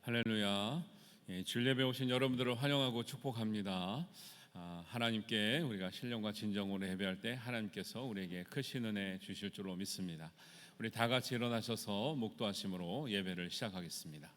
할렐루야. 주일 예배 오신 여러분들을 환영하고 축복합니다. 하나님께 우리가 신령과 진정으로 예배할 때 하나님께서 우리에게 크신 은혜 주실 줄로 믿습니다. 우리 다 같이 일어나셔서 목도하심으로 예배를 시작하겠습니다.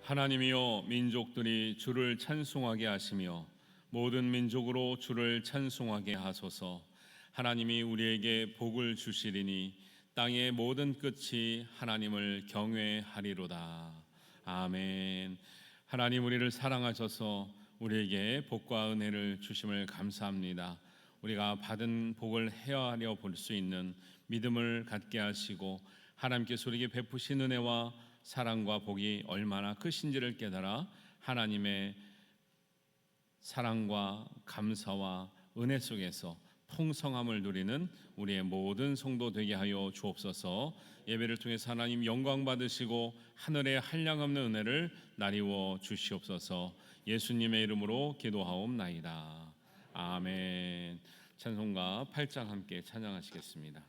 하나님이여, 민족들이 주를 찬송하게 하시며 모든 민족으로 주를 찬송하게 하소서. 하나님이 우리에게 복을 주시리니 땅의 모든 끝이 하나님을 경외하리로다. 아멘. 하나님, 우리를 사랑하셔서 우리에게 복과 은혜를 주심을 감사합니다. 우리가 받은 복을 헤아려 볼 수 있는 믿음을 갖게 하시고 하나님께서 우리에게 베푸신 은혜와 사랑과 복이 얼마나 크신지를 깨달아 하나님의 사랑과 감사와 은혜 속에서 풍성함을 누리는 우리의 모든 성도 되게 하여 주옵소서. 예배를 통해서 하나님 영광 받으시고 하늘의 한량없는 은혜를 나리워 주시옵소서. 예수님의 이름으로 기도하옵나이다. 아멘. 찬송가 8장 함께 찬양하시겠습니다.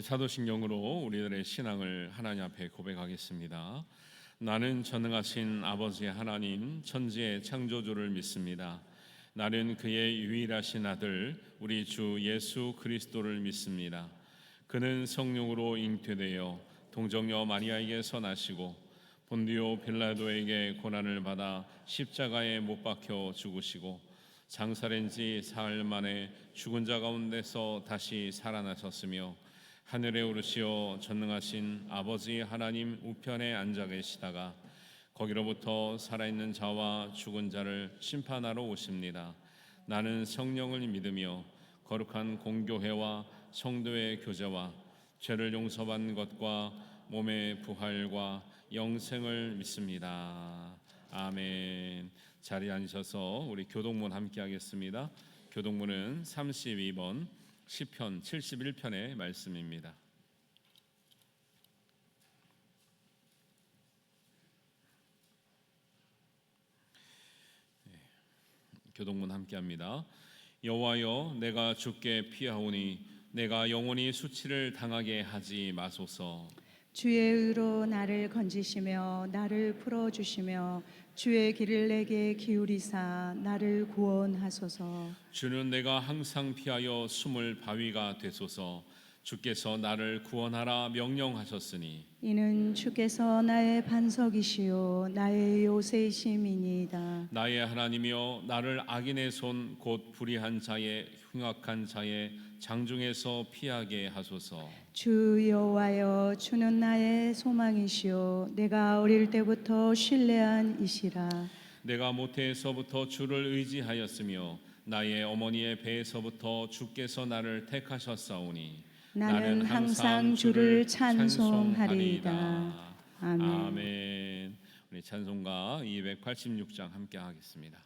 사도신경으로 우리들의 신앙을 하나님 앞에 고백하겠습니다. 나는 전능하신 아버지 하나님, 천지의 창조주를 믿습니다. 나는 그의 유일하신 아들 우리 주 예수 그리스도를 믿습니다. 그는 성령으로 잉태되어 동정녀 마리아에게서 나시고 본디오 빌라도에게 고난을 받아 십자가에 못 박혀 죽으시고 장사된 지 사흘 만에 죽은 자 가운데서 다시 살아나셨으며 하늘에 오르시어 전능하신 아버지 하나님 우편에 앉아 계시다가 거기로부터 살아있는 자와 죽은 자를 심판하러 오십니다. 나는 성령을 믿으며 거룩한 공교회와 성도의 교제와 죄를 용서받는 것과 몸의 부활과 영생을 믿습니다. 아멘. 자리에 앉으셔서 우리 교독문 함께 하겠습니다. 교독문은 32번 시편 71편의 말씀입니다. 교독문 함께합니다. 여호와여, 내가 주께 피하오니 내가 영원히 수치를 당하게 하지 마소서. 주의 의로 나를 건지시며 나를 풀어주시며 주의 길을 내게 기울이사 나를 구원하소서. 주는 내가 항상 피하여 숨을 바위가 되소서. 주께서 나를 구원하라 명령하셨으니 이는 주께서 나의 반석이시요 나의 요새이심이니이다. 나의 하나님이여, 나를 악인의 손 곧 불의한 자의 흉악한 자의 장중에서 피하게 하소서. 주 여호와여, 주는 나의 소망이시요 내가 어릴 때부터 신뢰한 이시라. 내가 모태에서부터 주를 의지하였으며 나의 어머니의 배에서부터 주께서 나를 택하셨사오니 나는 항상 주를 찬송하리이다. 아멘. 아멘. 우리 찬송가 286장 함께 하겠습니다.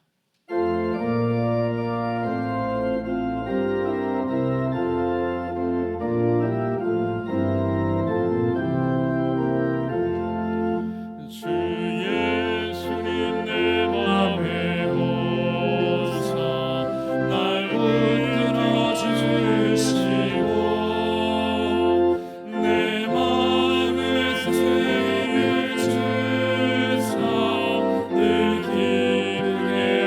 늘 기쁘게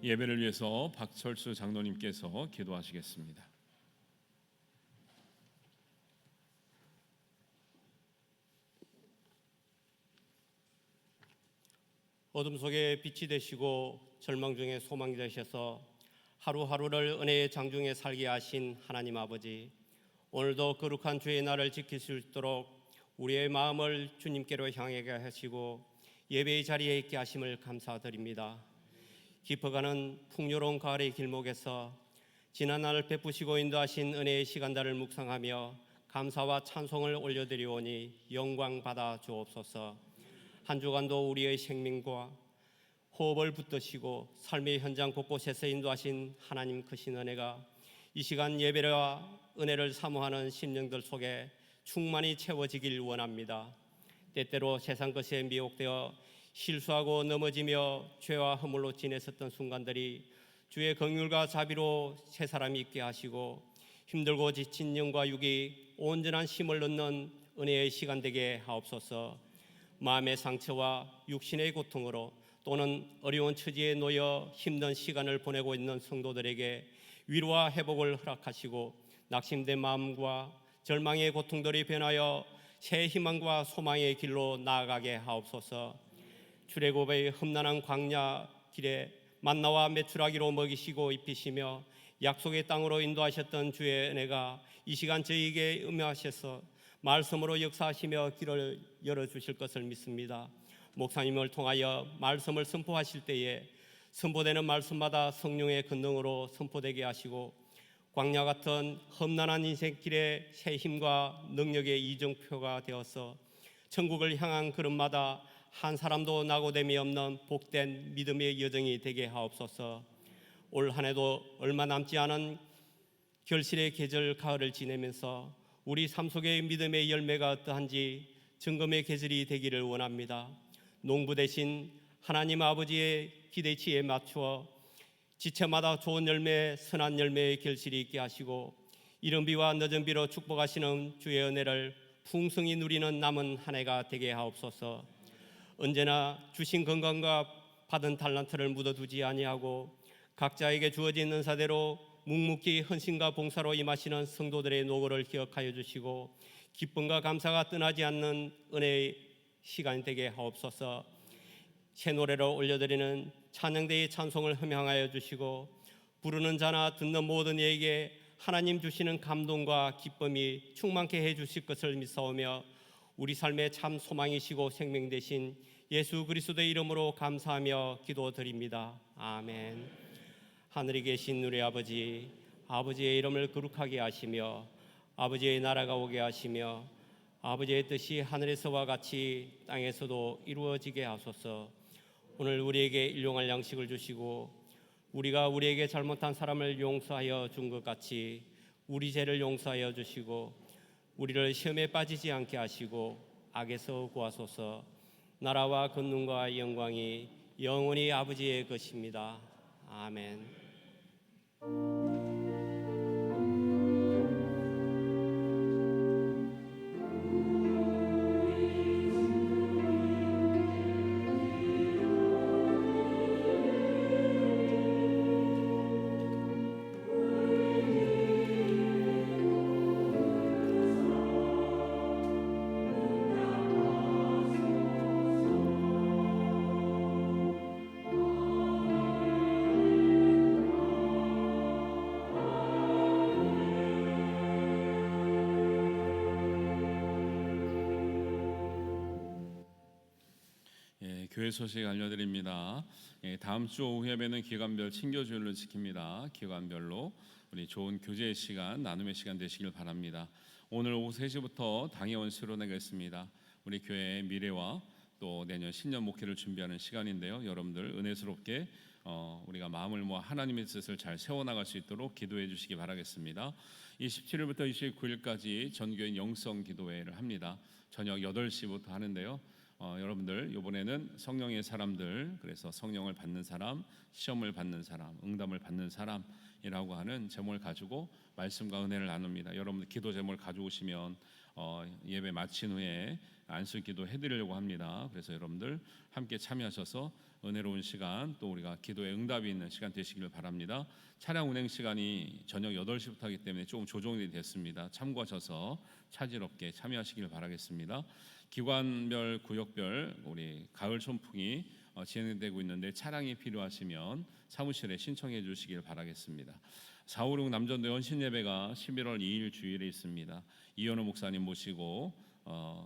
예배를 위해서 박철수 장로님께서 기도하시겠습니다. 어둠 속에 빛이 되시고 절망 중에 소망이 되셔서 하루하루를 은혜의 장중에 살게 하신 하나님 아버지, 오늘도 거룩한 주의 날을 지킬 수 있도록 우리의 마음을 주님께로 향하게 하시고 예배의 자리에 있게 하심을 감사드립니다. 깊어가는 풍요로운 가을의 길목에서 지난날 베푸시고 인도하신 은혜의 시간들을 묵상하며 감사와 찬송을 올려드리오니 영광 받아 주옵소서. 한 주간도 우리의 생명과 호흡을 붙드시고 삶의 현장 곳곳에서 인도하신 하나님 크신 은혜가 이 시간 예배와 은혜를 사모하는 심령들 속에 충만히 채워지길 원합니다. 때때로 세상 것에 미혹되어 실수하고 넘어지며 죄와 허물로 지냈었던 순간들이 주의 긍휼과 자비로 새 사람이 있게 하시고 힘들고 지친 영과 육이 온전한 힘을 얻는 은혜의 시간 되게 하옵소서. 마음의 상처와 육신의 고통으로 또는 어려운 처지에 놓여 힘든 시간을 보내고 있는 성도들에게 위로와 회복을 허락하시고 낙심된 마음과 절망의 고통들이 변하여 새 희망과 소망의 길로 나아가게 하옵소서. 출애굽의 험난한 광야 길에 만나와 메추라기로 먹이시고 입히시며 약속의 땅으로 인도하셨던 주의 은혜가 이 시간 저희에게 임하셔서 말씀으로 역사하시며 길을 열어주실 것을 믿습니다. 목사님을 통하여 말씀을 선포하실 때에 선포되는 말씀마다 성령의 권능으로 선포되게 하시고 광야 같은 험난한 인생길에 새 힘과 능력의 이정표가 되어서 천국을 향한 걸음마다 한 사람도 낙오됨이 없는 복된 믿음의 여정이 되게 하옵소서. 올 한 해도 얼마 남지 않은 결실의 계절 가을을 지내면서 우리 삶 속의 믿음의 열매가 어떠한지 점검의 계절이 되기를 원합니다. 농부 대신 하나님 아버지의 기대치에 맞추어 지체마다 좋은 열매, 선한 열매의 결실이 있게 하시고 이른 비와 늦은 비로 축복하시는 주의 은혜를 풍성히 누리는 남은 한 해가 되게 하옵소서. 언제나 주신 건강과 받은 달란트를 묻어두지 아니하고 각자에게 주어진 은사대로 묵묵히 헌신과 봉사로 임하시는 성도들의 노고를 기억하여 주시고 기쁨과 감사가 떠나지 않는 은혜의 시간이 되게 하옵소서. 새 노래로 올려드리는 찬양대의 찬송을 흠향하여 주시고 부르는 자나 듣는 모든 이에게 하나님 주시는 감동과 기쁨이 충만케 해 주실 것을 믿사오며 우리 삶의 참 소망이시고 생명 되신 예수 그리스도의 이름으로 감사하며 기도드립니다. 아멘. 하늘에 계신 우리 아버지, 아버지의 이름을 거룩하게 하시며 아버지의 나라가 오게 하시며 아버지의 뜻이 하늘에서와 같이 땅에서도 이루어지게 하소서. 오늘 우리에게 일용할 양식을 주시고 우리가 우리에게 잘못한 사람을 용서하여 준 것 같이 우리 죄를 용서하여 주시고 우리를 시험에 빠지지 않게 하시고 악에서 구하소서. 나라와 권능과 영광이 영원히 아버지의 것입니다. 아멘. 교회 소식 알려드립니다. 다음 주 오후 예배는 기관별 친교주일로 지킵니다. 기관별로 우리 좋은 교제 시간, 나눔의 시간 되시길 바랍니다. 오늘 오후 3시부터 당회원 수련회가 우리 교회의 미래와 또 내년 신년 목회를 준비하는 시간인데요. 여러분들 은혜스럽게 우리가 마음을 모아 하나님의 뜻을 잘 세워나갈 수 있도록 기도해 주시기 바라겠습니다. 27일부터 29일까지 전교인 영성 기도회를 합니다. 저녁 8시부터 하는데요. 여러분들 이번에는 성령의 사람들, 그래서 성령을 받는 사람, 시험을 받는 사람, 응답을 받는 사람이라고 하는 제목을 가지고 말씀과 은혜를 나눕니다. 여러분들 기도 제목을 가져오시면 예배 마친 후에 안수기도 해드리려고 합니다. 그래서 여러분들 함께 참여하셔서 은혜로운 시간, 또 우리가 기도에 응답이 있는 시간 되시기를 바랍니다. 차량 운행 시간이 저녁 8시부터 하기 때문에 조금 조정이 됐습니다. 참고하셔서 차질없게 참여하시길 바라겠습니다. 기관별, 구역별 우리 가을 선풍이 진행되고 있는데 차량이 필요하시면 사무실에 신청해 주시길 바라겠습니다. 456 남전도 연신예배가 11월 2일 주일에 있습니다. 이현우 목사님 모시고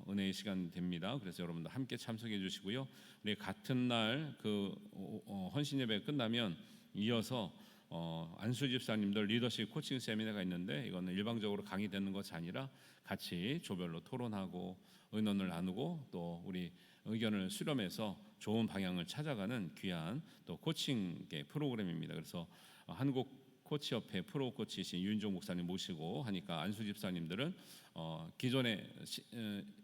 은혜의 시간 됩니다. 그래서 여러분들 함께 참석해 주시고요. 우리 같은 날 그 헌신예배 끝나면 이어서 안수 집사님들 리더십 코칭 세미나가 있는데, 이거는 일방적으로 강의되는 것이 아니라 같이 조별로 토론하고 의논을 나누고 또 우리 의견을 수렴해서 좋은 방향을 찾아가는 귀한 또 코칭 프로그램입니다. 그래서 한국 코치협회 프로 코치이신 유인종 목사님 모시고 하니까 안수 집사님들은 기존에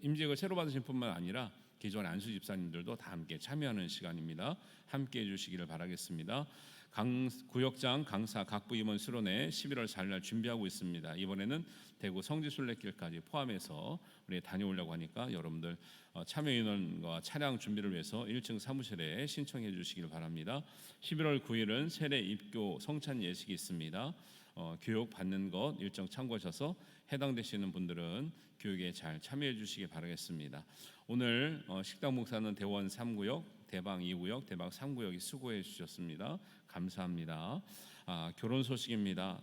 임직을 새로 받으신 뿐만 아니라 기존의 안수 집사님들도 다 함께 참여하는 시간입니다. 함께 해주시기를 바라겠습니다. 구역장 강사 각부 임원 수련회 11월 4일 날 준비하고 있습니다. 이번에는 대구 성지순례길까지 포함해서 우리 다녀오려고 하니까 여러분들 참여 인원과 차량 준비를 위해서 1층 사무실에 신청해 주시길 바랍니다. 11월 9일은 세례 입교 성찬 예식이 있습니다. 교육 받는 것 일정 참고하셔서 해당되시는 분들은 교육에 잘 참여해 주시기 바라겠습니다. 오늘 식당 목사는 대원 3구역, 대방 2구역, 대방 3구역이 수고해 주셨습니다. 감사합니다. 결혼 소식입니다.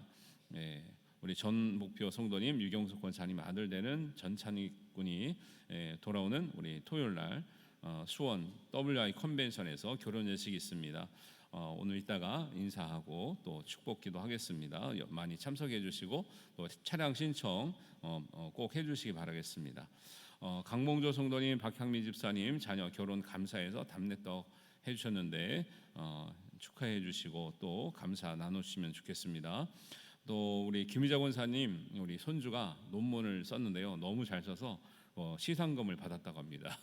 네, 우리 전 목표 성도님 유경석 권사님 아들 되는 전찬익 군이 돌아오는 우리 토요일 날 수원 WI 컨벤션에서 결혼 예식이 있습니다. 오늘 이따가 인사하고 또 축복기도 하겠습니다. 많이 참석해 주시고 또 차량 신청 꼭 해주시기 바라겠습니다. 강봉조 성도님, 박향미 집사님 자녀 결혼 감사해서 담례떡 해주셨는데 축하해 주시고 또 감사 나누시면 좋겠습니다. 또 우리 김희자 권사님 우리 손주가 논문을 썼는데요, 너무 잘 써서 시상금을 받았다고 합니다.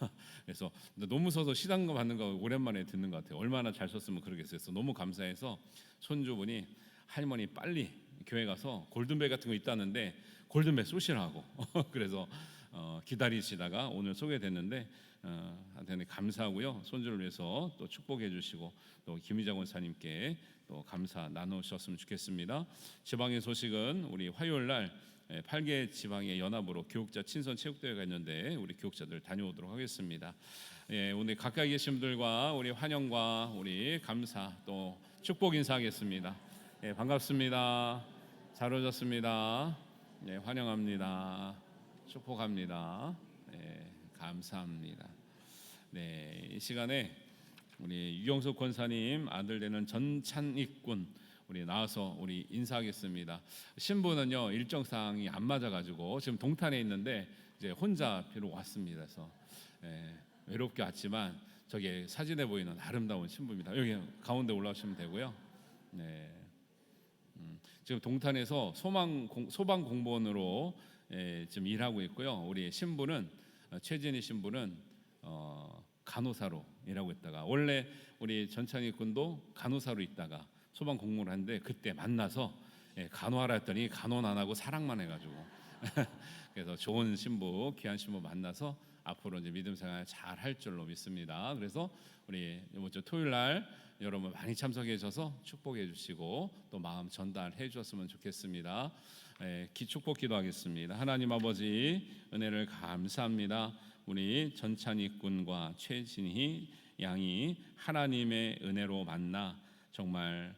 그래서 논문 써서 시상금 받는 거 오랜만에 듣는 것 같아요. 얼마나 잘 썼으면 그러겠어요. 너무 감사해서 손주분이 할머니 빨리 교회 가서 골든벨 같은 거 있다는데 골든벨 쏘시라고 그래서 기다리시다가 오늘 소개됐는데 한테는 감사하고요. 손주를 위해서 또 축복해 주시고 또 김희자 권사님께 또 감사 나누셨으면 좋겠습니다. 지방의 소식은 우리 화요일 날 8개 지방의 연합으로 교육자 친선 체육대회가 있는데 우리 교육자들 다녀오도록 하겠습니다. 오늘 가까이 계신 분들과 우리 환영과 우리 감사 또 축복 인사하겠습니다. 반갑습니다. 잘 오셨습니다. 환영합니다. 축복합니다. 감사합니다. 이 시간에 우리 유경석 권사님 아들 되는 전찬익 군 우리 나와서 우리 인사하겠습니다. 신부는요 일정상이 안 맞아가지고 지금 동탄에 있는데 이제 혼자 비록 왔습니다. 그래서 외롭게 왔지만 저게 사진에 보이는 아름다운 신부입니다. 여기 가운데 올라오시면 되고요. 지금 동탄에서 소방 공무원으로 지금 일하고 있고요. 우리 신부는 최진희 신부는 간호사로 일하고 있다가 원래 우리 전찬익 군도 간호사로 있다가 소방 공무원을 하는데 그때 만나서 간호하라 했더니 간호는 안 하고 사랑만 해가지고 그래서 좋은 신부, 귀한 신부 만나서 앞으로 이제 믿음 생활 잘 할 줄로 믿습니다. 그래서 우리 이번 주 토요일 날 여러분 많이 참석해 주셔서 축복해 주시고 또 마음 전달해 주셨으면 좋겠습니다. 축복 기도하겠습니다. 하나님 아버지 은혜를 감사합니다. 우리 전찬익 군과 최진희 양이 하나님의 은혜로 만나 정말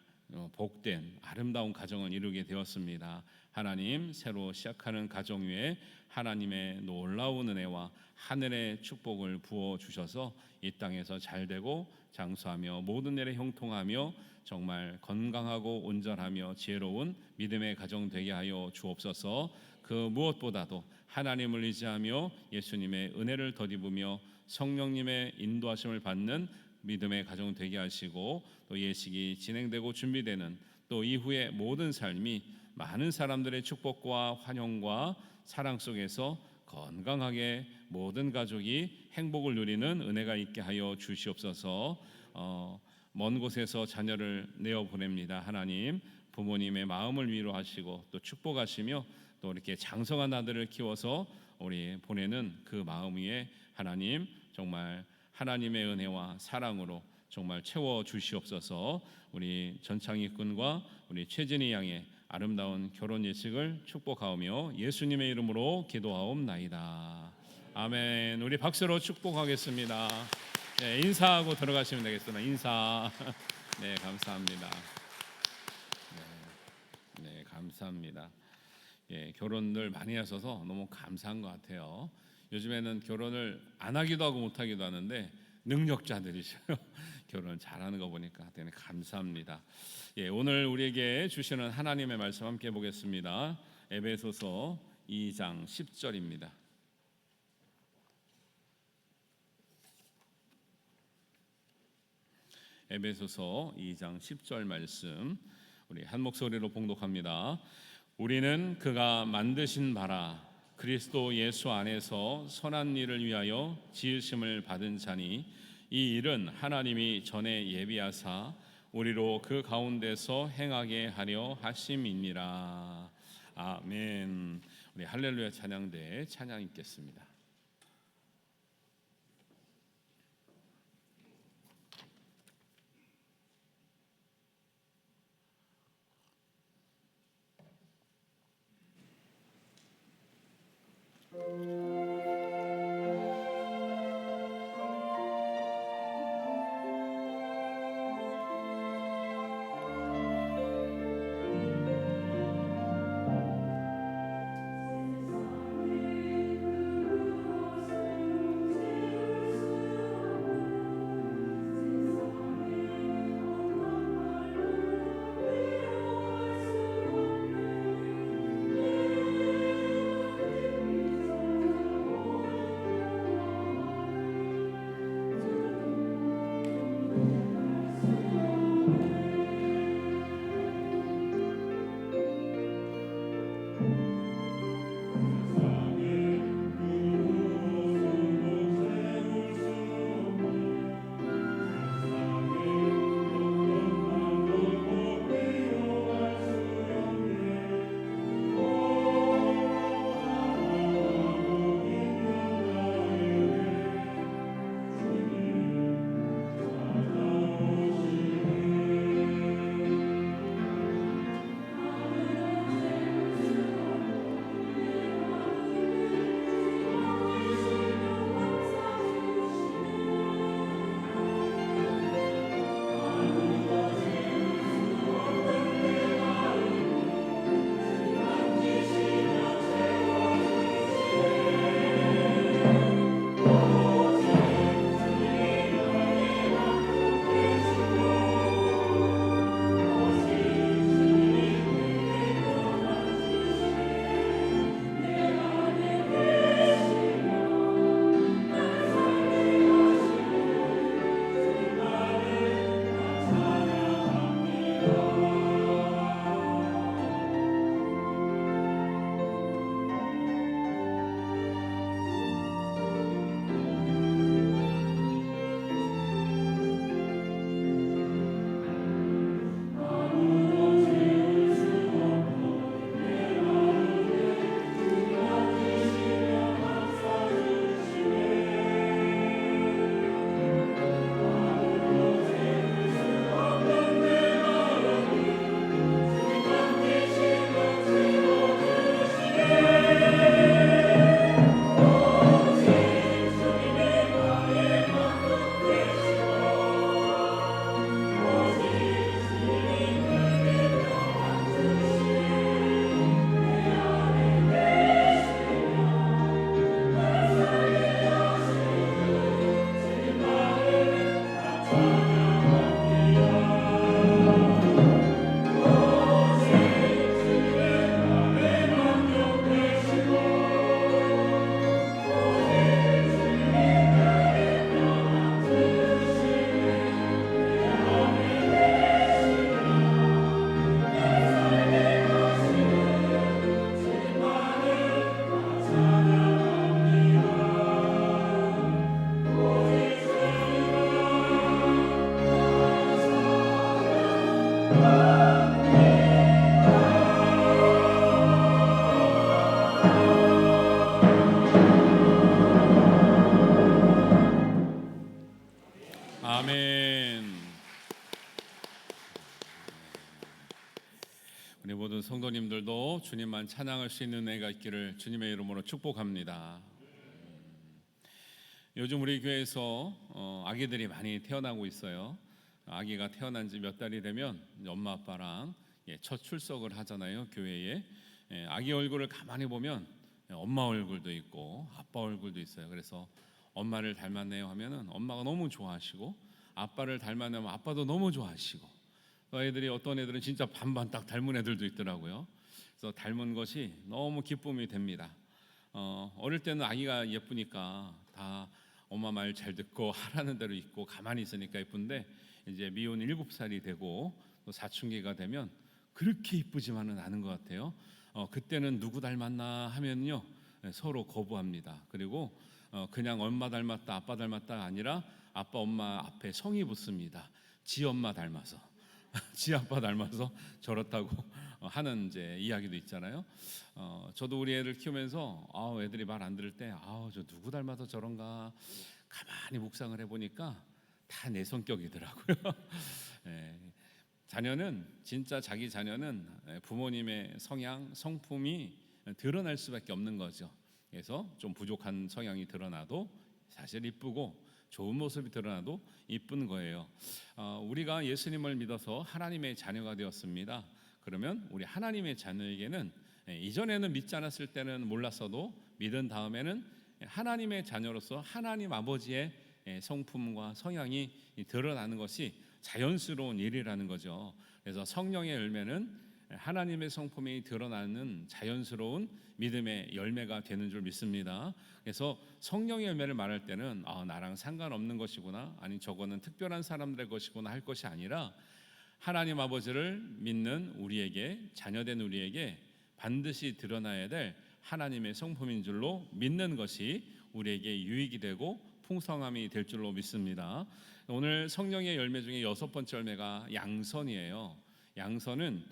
복된 아름다운 가정을 이루게 되었습니다. 하나님 새로 시작하는 가정 위에 하나님의 놀라운 은혜와 하늘의 축복을 부어 주셔서 이 땅에서 잘되고 장수하며 모든 일에 형통하며 정말 건강하고 온전하며 지혜로운 믿음의 가정 되게 하여 주옵소서. 그 무엇보다도 하나님을 의지하며 예수님의 은혜를 덧입으며 성령님의 인도하심을 받는 믿음의 가정 되게 하시고 또 예식이 진행되고 준비되는 또 이후의 모든 삶이 많은 사람들의 축복과 환영과 사랑 속에서 건강하게 모든 가족이 행복을 누리는 은혜가 있게 하여 주시옵소서. 먼 곳에서 자녀를 내어 보냅니다. 하나님 부모님의 마음을 위로하시고 또 축복하시며 또 이렇게 장성한 아들을 키워서 우리 보내는 그 마음 위에 하나님 정말 하나님의 은혜와 사랑으로 정말 채워 주시옵소서. 우리 전창희 군과 우리 최진희 양의 아름다운 결혼 예식을 축복하오며 예수님의 이름으로 기도하옵나이다. 아멘. 우리 박수로 축복하겠습니다. 네, 인사하고 들어가시면 되겠습니다. 인사. 네, 감사합니다. 네, 감사합니다. 예, 결혼들 많이 하셔서 너무 감사한 것 같아요. 요즘에는 결혼을 안 하기도 하고 못 하기도 하는데 능력자들이셔요. 결혼 잘하는 거 보니까 되게 감사합니다. 예, 오늘 우리에게 주시는 하나님의 말씀 함께 보겠습니다. 에베소서 2장 10절입니다. 에베소서 2장 10절 말씀 우리 한 목소리로 봉독합니다. 우리는 그가 만드신 바라 그리스도 예수 안에서 선한 일을 위하여 지으심을 받은 자니 이 일은 하나님이 전에 예비하사 우리로 그 가운데서 행하게 하려 하심이니라. 아멘. 우리 할렐루야 찬양대 찬양 있겠습니다. 아멘. 우리 모든 성도님들도 주님만 찬양할 수 있는 은혜가 있기를 주님의 이름으로 축복합니다. 요즘 우리 교회에서 아기들이 많이 태어나고 있어요. 아기가 태어난 지 몇 달이 되면 엄마 아빠랑 첫 출석을 하잖아요, 교회에. 아기 얼굴을 가만히 보면 엄마 얼굴도 있고 아빠 얼굴도 있어요. 그래서 엄마를 닮았네요 하면은 엄마가 너무 좋아하시고, 아빠를 닮았네요 하면 아빠도 너무 좋아하시고, 애들이 어떤 애들은 진짜 반반 딱 닮은 애들도 있더라고요. 그래서 닮은 것이 너무 기쁨이 됩니다. 어릴 때는 아기가 예쁘니까 다 엄마 말 잘 듣고 하라는 대로 있고 가만히 있으니까 예쁜데, 이제 미혼 7살이 되고 또 사춘기가 되면 그렇게 이쁘지만은 않은 것 같아요. 그때는 누구 닮았나 하면요, 서로 거부합니다. 그리고 그냥 엄마 닮았다 아빠 닮았다가 아니라 아빠 엄마 앞에 성이 붙습니다. 지 엄마 닮아서 지 아빠 닮아서 저렇다고 하는 이제 이야기도 있잖아요. 저도 우리 애들 키우면서 애들이 말 안 들을 때 저 누구 닮아서 저런가 가만히 묵상을 해보니까 다 내 성격이더라고요. 자녀는 진짜 자기 자녀는 부모님의 성향, 성품이 드러날 수밖에 없는 거죠. 그래서 좀 부족한 성향이 드러나도 사실 이쁘고, 좋은 모습이 드러나도 이쁜 거예요. 우리가 예수님을 믿어서 하나님의 자녀가 되었습니다. 그러면 우리 하나님의 자녀에게는 이전에는 믿지 않았을 때는 몰랐어도 믿은 다음에는 하나님의 자녀로서 하나님 아버지의 성품과 성향이 드러나는 것이 자연스러운 일이라는 거죠. 그래서 성령의 열매는 하나님의 성품이 드러나는 자연스러운 믿음의 열매가 되는 줄 믿습니다. 그래서 성령의 열매를 말할 때는 나랑 상관없는 것이구나, 아니 저거는 특별한 사람들의 것이구나 할 것이 아니라, 하나님 아버지를 믿는 우리에게, 자녀된 우리에게 반드시 드러나야 될 하나님의 성품인 줄로 믿는 것이 우리에게 유익이 되고 풍성함이 될 줄로 믿습니다. 오늘 성령의 열매 중에 6번째 열매가 양선이에요. 양선은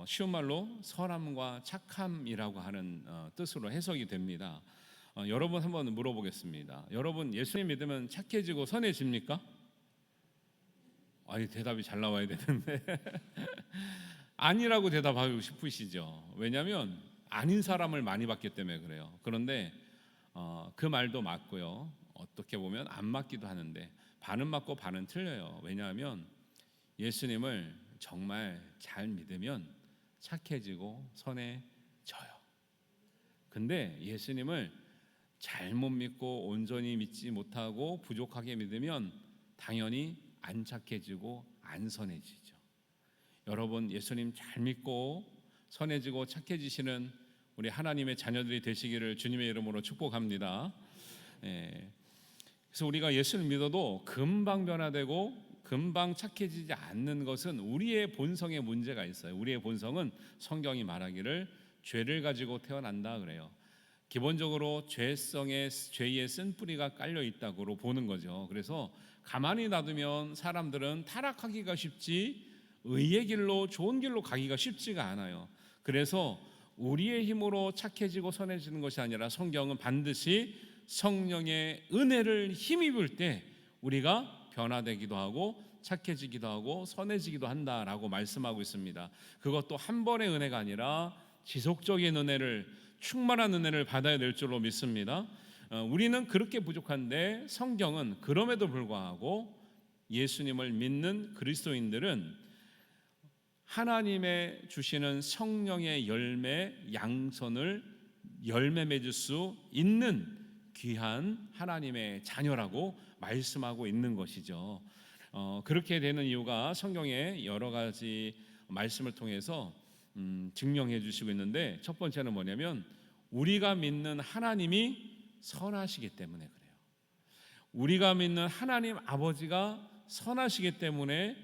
쉬운 말로 선함과 착함이라고 하는 뜻으로 해석이 됩니다. 여러분 한번 물어보겠습니다. 여러분 예수님 믿으면 착해지고 선해집니까? 아니, 대답이 잘 나와야 되는데 아니라고 대답하고 싶으시죠? 왜냐하면 아닌 사람을 많이 봤기 때문에 그래요. 그런데 그 말도 맞고요, 어떻게 보면 안 맞기도 하는데, 반은 맞고 반은 틀려요. 왜냐하면 예수님을 정말 잘 믿으면 착해지고 선해져요. 근데 예수님을 잘못 믿고 온전히 믿지 못하고 부족하게 믿으면 당연히 안 착해지고 안 선해지죠. 여러분 예수님 잘 믿고 선해지고 착해지시는 우리 하나님의 자녀들이 되시기를 주님의 이름으로 축복합니다. 그래서 우리가 예수를 믿어도 금방 변화되고 금방 착해지지 않는 것은 우리의 본성에 문제가 있어요. 우리의 본성은 성경이 말하기를 죄를 가지고 태어난다 그래요. 기본적으로 죄의 쓴뿌리가 깔려 있다고 보는 거죠. 그래서 가만히 놔두면 사람들은 타락하기가 쉽지 의의 길로, 좋은 길로 가기가 쉽지가 않아요. 그래서 우리의 힘으로 착해지고 선해지는 것이 아니라 성경은 반드시 성령의 은혜를 힘입을 때 우리가 변화되기도 하고 착해지기도 하고 선해지기도 한다라고 말씀하고 있습니다. 그것도 한 번의 은혜가 아니라 지속적인 은혜를, 충만한 은혜를 받아야 될 줄로 믿습니다. 우리는 그렇게 부족한데 성경은 그럼에도 불구하고 예수님을 믿는 그리스도인들은 하나님의 주시는 성령의 열매, 양선을 열매 맺을 수 있는 귀한 하나님의 자녀라고 말씀하고 있는 것이죠. 그렇게 되는 이유가 성경의 여러 가지 말씀을 통해서 증명해 주시고 있는데, 첫 번째는 뭐냐면 우리가 믿는 하나님이 선하시기 때문에 그래요. 우리가 믿는 하나님 아버지가 선하시기 때문에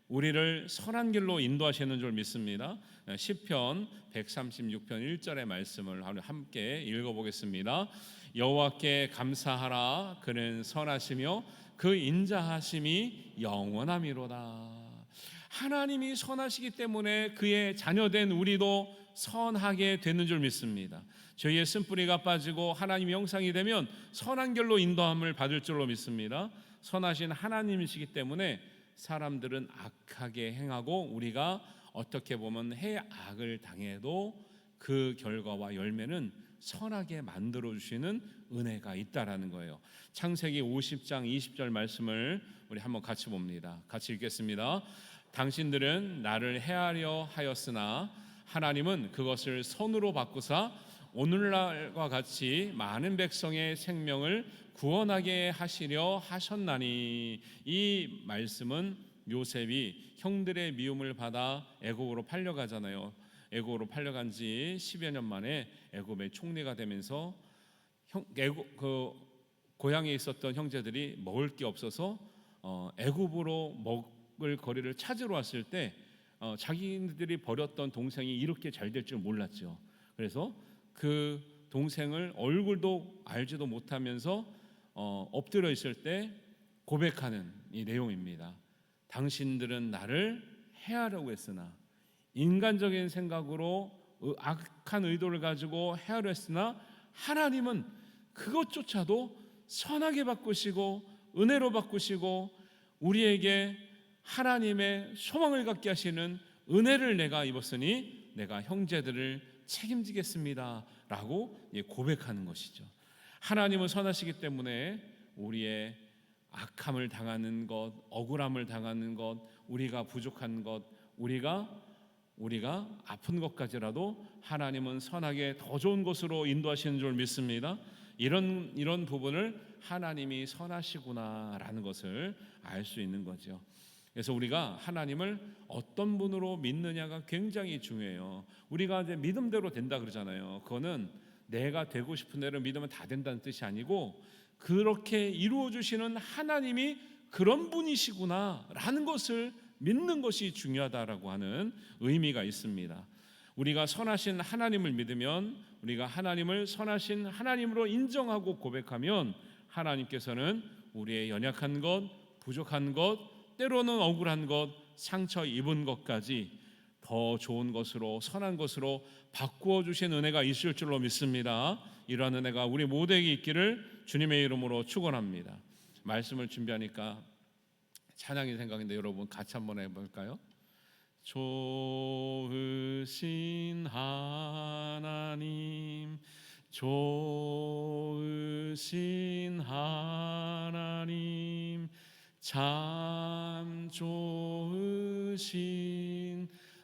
우리를 선한 길로 인도하시는 줄 믿습니다. 시편 136편 1절의 말씀을 함께 읽어보겠습니다. 여호와께 감사하라, 그는 선하시며 그 인자하심이 영원함이로다. 하나님이 선하시기 때문에 그의 자녀된 우리도 선하게 되는 줄 믿습니다. 죄의 쓴뿌리가 빠지고 하나님의 형상이 되면 선한 길로 인도함을 받을 줄로 믿습니다. 선하신 하나님이시기 때문에 사람들은 악하게 행하고 우리가 어떻게 보면 해악을 당해도 그 결과와 열매는 선하게 만들어 주시는 은혜가 있다라는 거예요. 창세기 50장 20절 말씀을 우리 한번 같이 봅니다. 같이 읽겠습니다. 당신들은 나를 해하려 하였으나 하나님은 그것을 선으로 바꾸사 오늘날과 같이 많은 백성의 생명을 구원하게 하시려 하셨나니. 이 말씀은 요셉이 형들의 미움을 받아 애국으로 팔려가잖아요. 애국으로 팔려간 지 10여 년 만에 애굽의 총리가 되면서 고향에 있었던 형제들이 먹을 게 없어서 애굽으로 먹을 거리를 찾으러 왔을 때 자기들이 버렸던 동생이 이렇게 잘 될 줄 몰랐죠. 그래서 그 동생을 얼굴도 알지도 못하면서 엎드려 있을 때 고백하는 이 내용입니다. 당신들은 나를 해하려고 했으나, 인간적인 생각으로 악한 의도를 가지고 해하려 했으나 하나님은 그것조차도 선하게 바꾸시고 은혜로 바꾸시고 우리에게 하나님의 소망을 갖게 하시는 은혜를 내가 입었으니 내가 형제들을 책임지겠습니다 라고 고백하는 것이죠. 하나님은 선하시기 때문에 우리의 악함을 당하는 것, 억울함을 당하는 것, 우리가 부족한 것, 우리가 아픈 것까지라도 하나님은 선하게 더 좋은 곳으로 인도하시는 줄 믿습니다. 이런 부분을 하나님이 선하시구나라는 것을 알 수 있는 거죠. 그래서 우리가 하나님을 어떤 분으로 믿느냐가 굉장히 중요해요. 우리가 이제 믿음대로 된다 그러잖아요. 그거는 내가 되고 싶은 대로 믿으면 다 된다는 뜻이 아니고 그렇게 이루어 주시는 하나님이 그런 분이시구나라는 것을 믿는 것이 중요하다라고 하는 의미가 있습니다. 우리가 선하신 하나님을 믿으면, 우리가 하나님을 선하신 하나님으로 인정하고 고백하면 하나님께서는 우리의 연약한 것, 부족한 것, 때로는 억울한 것, 상처 입은 것까지 더 좋은 것으로, 선한 것으로 바꾸어 주신 은혜가 있을 줄로 믿습니다. 이러한 은혜가 우리 모두에게 있기를 주님의 이름으로 축원합니다. 말씀을 준비하니까 찬양이 생각인데 여러분 같이 한번 해볼까요? 좋으신 하나님, 좋으신 하나님, 참 좋으신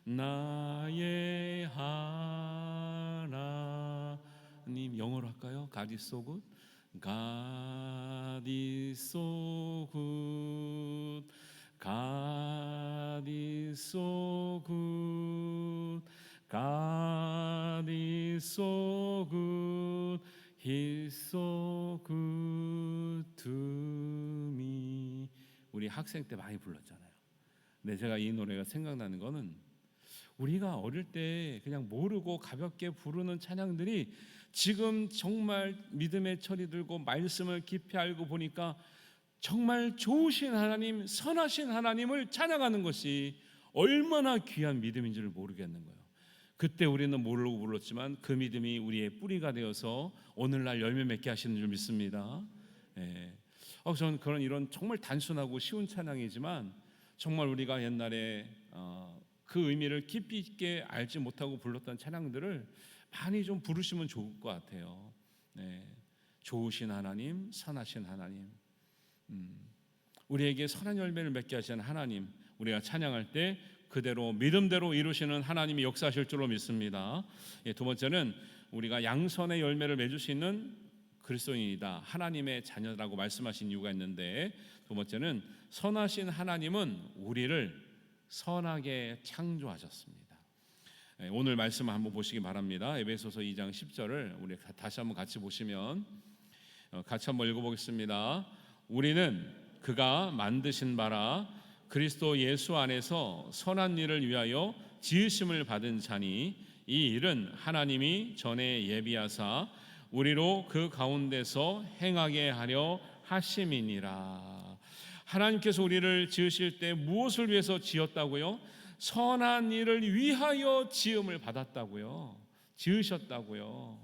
나의 하나님. 영어로 할까요? God is so good. God is so good. God is so good. God is so good. He's so good to me. 우리 학생 때 많이 불렀잖아요. 근데 제가 이 노래가 생각나는 거는 우리가 어릴 때 그냥 모르고 가볍게 부르는 찬양들이 지금 정말 믿음의 철이 들고 말씀을 깊이 알고 보니까 정말 좋으신 하나님, 선하신 하나님을 찬양하는 것이 얼마나 귀한 믿음인지를 모르겠는 거예요. 그때 우리는 모르고 불렀지만 그 믿음이 우리의 뿌리가 되어서 오늘날 열매 맺게 하시는 줄 믿습니다. 저는 이런 정말 단순하고 쉬운 찬양이지만 정말 우리가 옛날에 그 의미를 깊이 있게 알지 못하고 불렀던 찬양들을 많이 좀 부르시면 좋을 것 같아요. 좋으신 하나님, 선하신 하나님, 우리에게 선한 열매를 맺게 하시는 하나님, 우리가 찬양할 때 그대로 믿음대로 이루시는 하나님이 역사하실 줄로 믿습니다. 두 번째는 우리가 양선의 열매를 맺을 수 있는 그리스도인이다, 하나님의 자녀라고 말씀하신 이유가 있는데, 두 번째는 선하신 하나님은 우리를 선하게 창조하셨습니다. 오늘 말씀 한번 보시기 바랍니다. 에베소서 2장 10절을 우리 다시 한번 같이 보시면 같이 한번 읽어보겠습니다. 우리는 그가 만드신 바라 그리스도 예수 안에서 선한 일을 위하여 지으심을 받은 자니 이 일은 하나님이 전에 예비하사 우리로 그 가운데서 행하게 하려 하심이니라. 하나님께서 우리를 지으실 때 무엇을 위해서 지었다고요? 선한 일을 위하여 지음을 받았다고요. 지으셨다고요.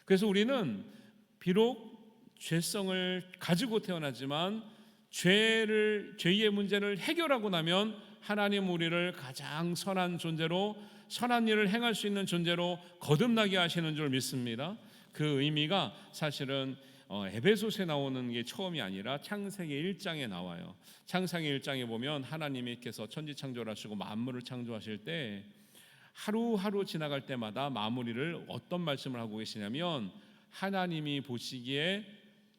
그래서 우리는 비록 죄성을 가지고 태어나지만 죄의 문제를 해결하고 나면 하나님 우리를 가장 선한 존재로, 선한 일을 행할 수 있는 존재로 거듭나게 하시는 줄 믿습니다. 그 의미가 사실은 에베소서에 나오는 게 처음이 아니라 창세기 1장에 나와요. 창세기 1장에 보면 하나님께서 천지 창조를 하시고 만물을 창조하실 때 하루하루 지나갈 때마다 마무리를 어떤 말씀을 하고 계시냐면 하나님이 보시기에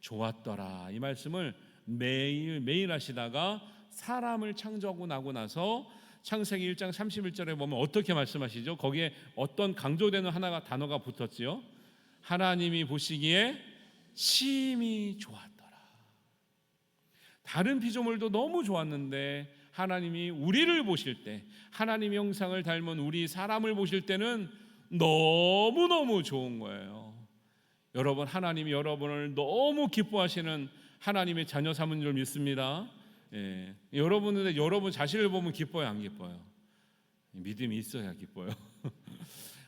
좋았더라, 이 말씀을 매일 하시다가 사람을 창조하고 나고 나서 창세기 1장 31절에 보면 어떻게 말씀하시죠? 거기에 어떤 강조되는 단어가 붙었지요? 하나님이 보시기에 심히 좋았더라. 다른 피조물도 너무 좋았는데 하나님이 우리를 보실 때, 하나님의 형상을 닮은 우리 사람을 보실 때는 너무너무 좋은 거예요. 여러분, 하나님이 여러분을 너무 기뻐하시는 하나님의 자녀 삼은 줄 믿습니다. 여러분 자신을 보면 기뻐요, 안 기뻐요? 믿음이 있어야 기뻐요.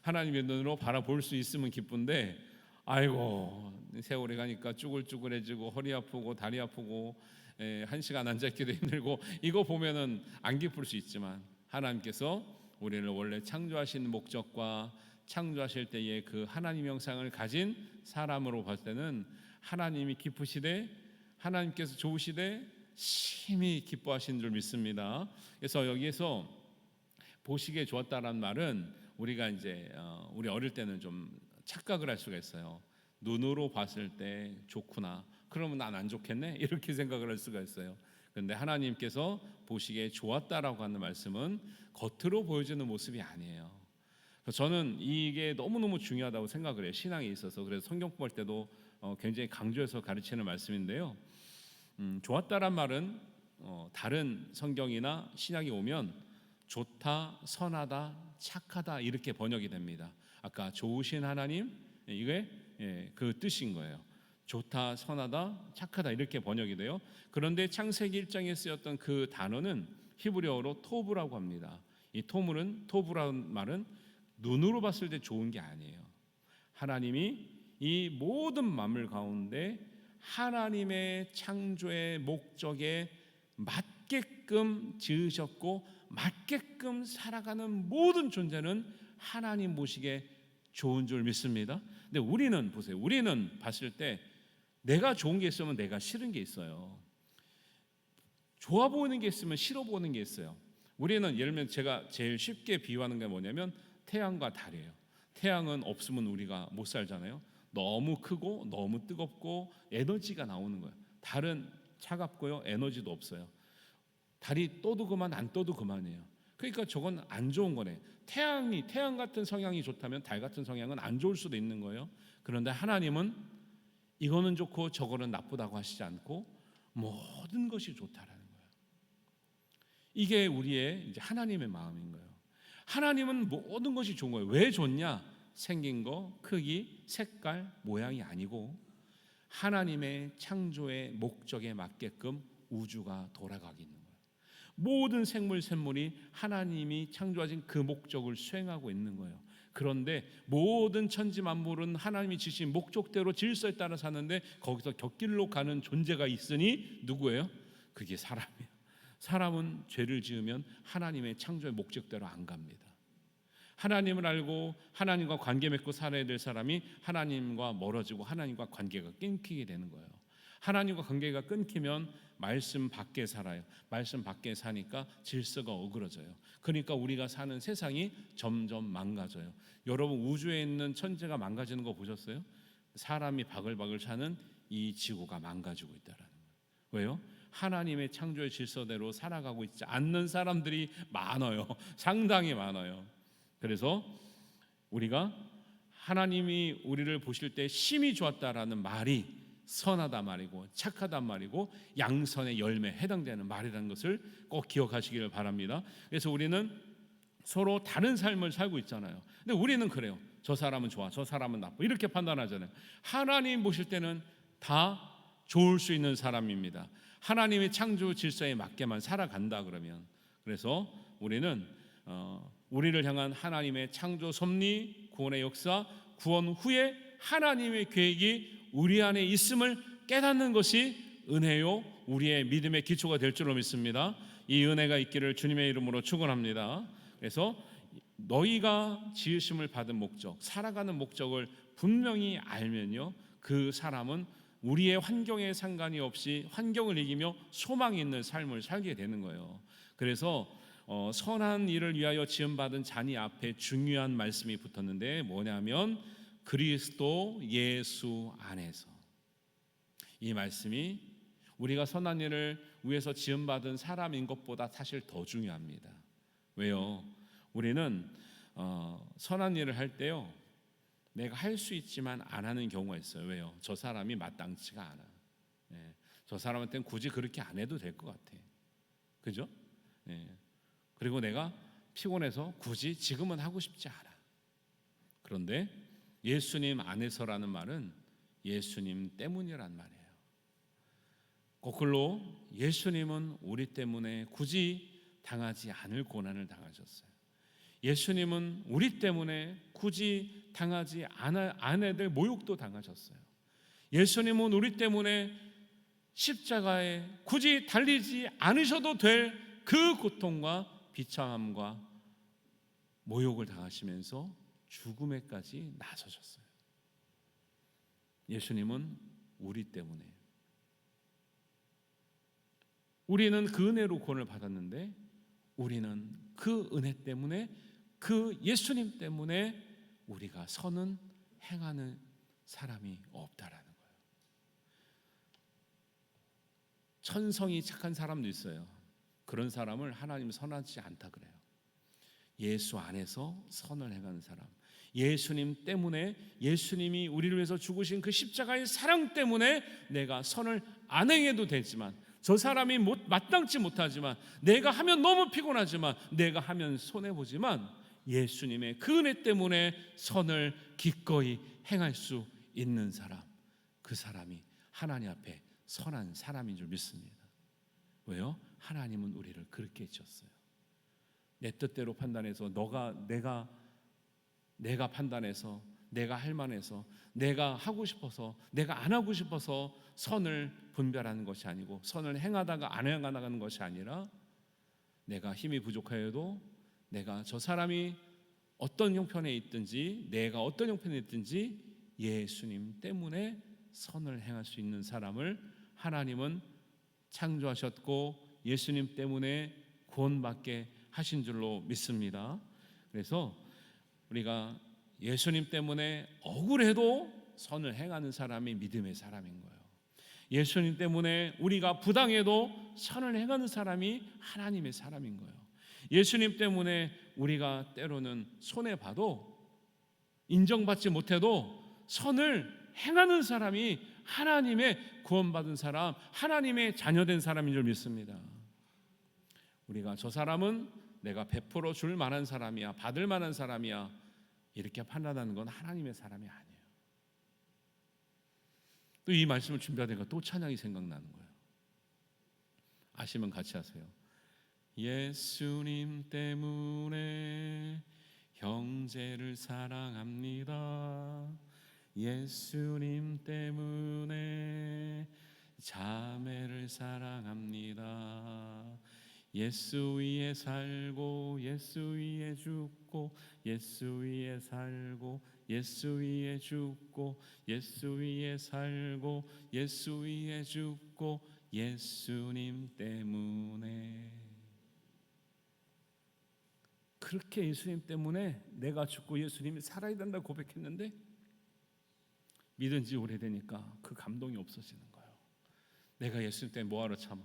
하나님의 눈으로 바라볼 수 있으면 기쁜데, 아이고 세월이 가니까 쭈글쭈글해지고 허리 아프고 다리 아프고 1시간 앉아있기도 힘들고, 이거 보면은 안 기쁠 수 있지만 하나님께서 우리를 원래 창조하신 목적과 창조하실 때의 그 하나님 형상을 가진 사람으로 봤을 때는 하나님이 기쁘시되, 하나님께서 좋으시되 심히 기뻐하신 줄 믿습니다. 그래서 여기에서 보시기에 좋았다라는 말은 우리가 이제 우리 어릴 때는 좀 착각을 할 수가 있어요. 눈으로 봤을 때 좋구나, 그러면 난 안 좋겠네, 이렇게 생각을 할 수가 있어요. 그런데 하나님께서 보시기에 좋았다라고 하는 말씀은 겉으로 보여지는 모습이 아니에요. 저는 이게 너무너무 중요하다고 생각을 해요, 신앙에 있어서. 그래서 성경 공부할 때도 굉장히 강조해서 가르치는 말씀인데요. 좋았다란 말은 다른 성경이나 신약이 오면 좋다, 선하다, 착하다 이렇게 번역이 됩니다. 아까 좋으신 하나님, 이게 그 뜻인 거예요. 좋다, 선하다, 착하다 이렇게 번역이 돼요. 그런데 창세기 1장에 쓰였던 그 단어는 히브리어로 토브라고 합니다. 이 토브라는 말은 눈으로 봤을 때 좋은 게 아니에요. 하나님이 이 모든 만물 가운데 하나님의 창조의 목적에 맞게끔 지으셨고 맞게끔 살아가는 모든 존재는 하나님 보시기에 좋은 줄 믿습니다. 근데 우리는 보세요, 우리는 봤을 때 내가 좋은 게 있으면 내가 싫은 게 있어요. 좋아 보이는 게 있으면 싫어 보이는 게 있어요. 우리는 예를 들면 제가 제일 쉽게 비유하는 게 뭐냐면 태양과 달이에요. 태양은 없으면 우리가 못 살잖아요. 너무 크고 너무 뜨겁고 에너지가 나오는 거예요. 달은 차갑고요, 에너지도 없어요. 달이 떠도 그만 안 떠도 그만이에요. 그러니까 저건 안 좋은 거네. 태양 같은 성향이 좋다면 달 같은 성향은 안 좋을 수도 있는 거예요. 그런데 하나님은 이거는 좋고 저거는 나쁘다고 하시지 않고 모든 것이 좋다라는 거예요. 이게 우리의 이제 하나님의 마음인 거예요. 하나님은 모든 것이 좋은 거예요. 왜 좋냐? 생긴 거, 크기, 색깔, 모양이 아니고 하나님의 창조의 목적에 맞게끔 우주가 돌아가고 있는 거예요. 모든 생물이 하나님이 창조하신 그 목적을 수행하고 있는 거예요. 그런데 모든 천지 만물은 하나님이 지신 목적대로 질서에 따라 사는데 거기서 곁길로 가는 존재가 있으니 누구예요? 그게 사람이에요. 사람은 죄를 지으면 하나님의 창조의 목적대로 안 갑니다. 하나님을 알고 하나님과 관계 맺고 살아야 될 사람이 하나님과 멀어지고 하나님과 관계가 끊기게 되는 거예요. 하나님과 관계가 끊기면 말씀 밖에 살아요. 말씀 밖에 사니까 질서가 어그러져요. 그러니까 우리가 사는 세상이 점점 망가져요. 여러분, 우주에 있는 천지가 망가지는 거 보셨어요? 사람이 바글바글 사는 이 지구가 망가지고 있다라는 거예요. 왜요? 하나님의 창조의 질서대로 살아가고 있지 않는 사람들이 많아요. 상당히 많아요. 그래서 우리가 하나님이 우리를 보실 때 심히 좋았다라는 말이 선하다 말이고 착하다 말이고 양선의 열매에 해당되는 말이라는 것을 꼭 기억하시기를 바랍니다. 그래서 우리는 서로 다른 삶을 살고 있잖아요. 근데 우리는 그래요. 저 사람은 좋아, 저 사람은 나빠, 이렇게 판단하잖아요. 하나님 보실 때는 다 좋을 수 있는 사람입니다. 하나님의 창조 질서에 맞게만 살아간다 그러면. 그래서 우리는 우리를 향한 하나님의 창조 섭리, 구원의 역사, 구원 후에 하나님의 계획이 우리 안에 있음을 깨닫는 것이 은혜요 우리의 믿음의 기초가 될 줄로 믿습니다. 이 은혜가 있기를 주님의 이름으로 축원합니다. 그래서 너희가 지으심을 받은 목적, 살아가는 목적을 분명히 알면요, 그 사람은 우리의 환경에 상관이 없이 환경을 이기며 소망이 있는 삶을 살게 되는 거예요. 그래서 선한 일을 위하여 지음받은 자니 앞에 중요한 말씀이 붙었는데 뭐냐면 그리스도 예수 안에서. 이 말씀이 우리가 선한 일을 위해서 지음받은 사람인 것보다 사실 더 중요합니다. 왜요? 우리는 선한 일을 할 때요, 내가 할 수 있지만 안 하는 경우가 있어요. 왜요? 저 사람이 마땅치가 않아. 저 사람한테는 굳이 그렇게 안 해도 될 것 같아. 그죠? 그리고 내가 피곤해서 굳이 지금은 하고 싶지 않아. 그런데 예수님 안에서라는 말은 예수님 때문이란 말이에요. 거꾸로 예수님은 우리 때문에 굳이 당하지 않을 고난을 당하셨어요. 예수님은 우리 때문에 굳이 당하지 않아야 될 모욕도 당하셨어요. 예수님은 우리 때문에 십자가에 굳이 달리지 않으셔도 될 그 고통과 비참함과 모욕을 당하시면서 죽음에까지 나서셨어요. 예수님은 우리 때문에, 우리는 그 은혜로 구원을 받았는데 우리는 그 은혜 때문에, 그 예수님 때문에 우리가 선은 행하는 사람이 없다라는 거예요. 천성이 착한 사람도 있어요. 그런 사람을 하나님 선하지 않다 그래요. 예수 안에서 선을 행하는 사람, 예수님 때문에, 예수님이 우리를 위해서 죽으신 그 십자가의 사랑 때문에 내가 선을 안 행해도 되지만, 저 사람이 마땅치 못하지만, 내가 하면 너무 피곤하지만, 내가 하면 손해보지만, 예수님의 그 은혜 때문에 선을 기꺼이 행할 수 있는 사람, 그 사람이 하나님 앞에 선한 사람인 줄 믿습니다. 왜요? 하나님은 우리를 그렇게 지었어요. 내 뜻대로 판단해서 내가 판단해서, 내가 할 만해서, 내가 하고 싶어서, 내가 안 하고 싶어서 선을 분별하는 것이 아니고, 선을 행하다가 안 행하는 것이 아니라, 내가 힘이 부족하여도 내가 저 사람이 어떤 형편에 있든지, 내가 어떤 형편에 있든지 예수님 때문에 선을 행할 수 있는 사람을 하나님은 창조하셨고 예수님 때문에 구원받게 하신 줄로 믿습니다. 그래서 우리가 예수님 때문에 억울해도 선을 행하는 사람이 믿음의 사람인 거예요. 예수님 때문에 우리가 부당해도 선을 행하는 사람이 하나님의 사람인 거예요. 예수님 때문에 우리가 때로는 손해봐도, 인정받지 못해도 선을 행하는 사람이 하나님의 구원받은 사람, 하나님의 자녀된 사람인 줄 믿습니다. 우리가 저 사람은 내가 베풀어 줄 만한 사람이야, 받을 만한 사람이야, 이렇게 판단하는 건 하나님의 사람이 아니에요. 또 이 말씀을 준비하다가 또 찬양이 생각나는 거예요. 아시면 같이 하세요. 예수님 때문에 형제를 사랑합니다. 예수님 때문에 자매를 사랑합니다. 예수 위에 살고 예수 위에 죽고 예수 위에 살고 예수 위에 죽고 예수 위에 살고 예수 위에 죽고 예수님 때문에. 그렇게 예수님 때문에 내가 죽고 예수님이 살아야 된다고 고백했는데 믿은 지 오래되니까 그 감동이 없어지는 거예요. 내가 예수님 때문에 뭐하러 참아?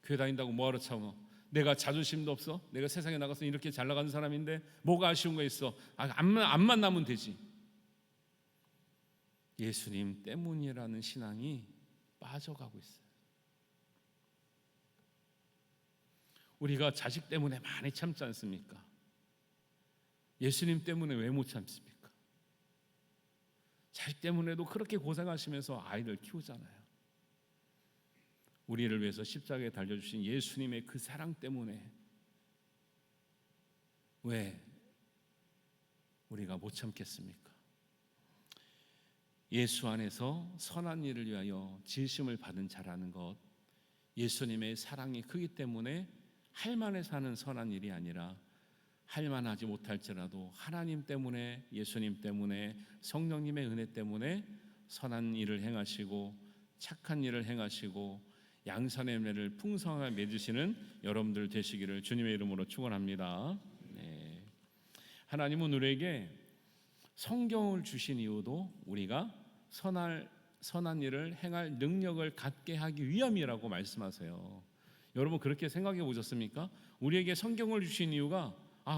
교회 다닌다고 뭐하러 참아? 내가 자존심도 없어? 내가 세상에 나가서 이렇게 잘 나가는 사람인데 뭐가 아쉬운 거 있어? 안 만나면 되지. 예수님 때문이라는 신앙이 빠져가고 있어요. 우리가 자식 때문에 많이 참지 않습니까? 예수님 때문에 왜 못 참습니까? 자식 때문에도 그렇게 고생하시면서 아이들 키우잖아요. 우리를 위해서 십자가에 달려주신 예수님의 그 사랑 때문에 왜 우리가 못 참겠습니까? 예수 안에서 선한 일을 위하여 지으심을 받은 자라는 것, 예수님의 사랑이 크기 때문에 할만해 사는 선한 일이 아니라 할만하지 못할지라도 하나님 때문에, 예수님 때문에, 성령님의 은혜 때문에 선한 일을 행하시고 착한 일을 행하시고 양산의 열매를 풍성하게 맺으시는 여러분들 되시기를 주님의 이름으로 축원합니다. 네. 하나님은 우리에게 성경을 주신 이유도 우리가 선한 일을 행할 능력을 갖게 하기 위함이라고 말씀하세요. 여러분 그렇게 생각해 보셨습니까? 우리에게 성경을 주신 이유가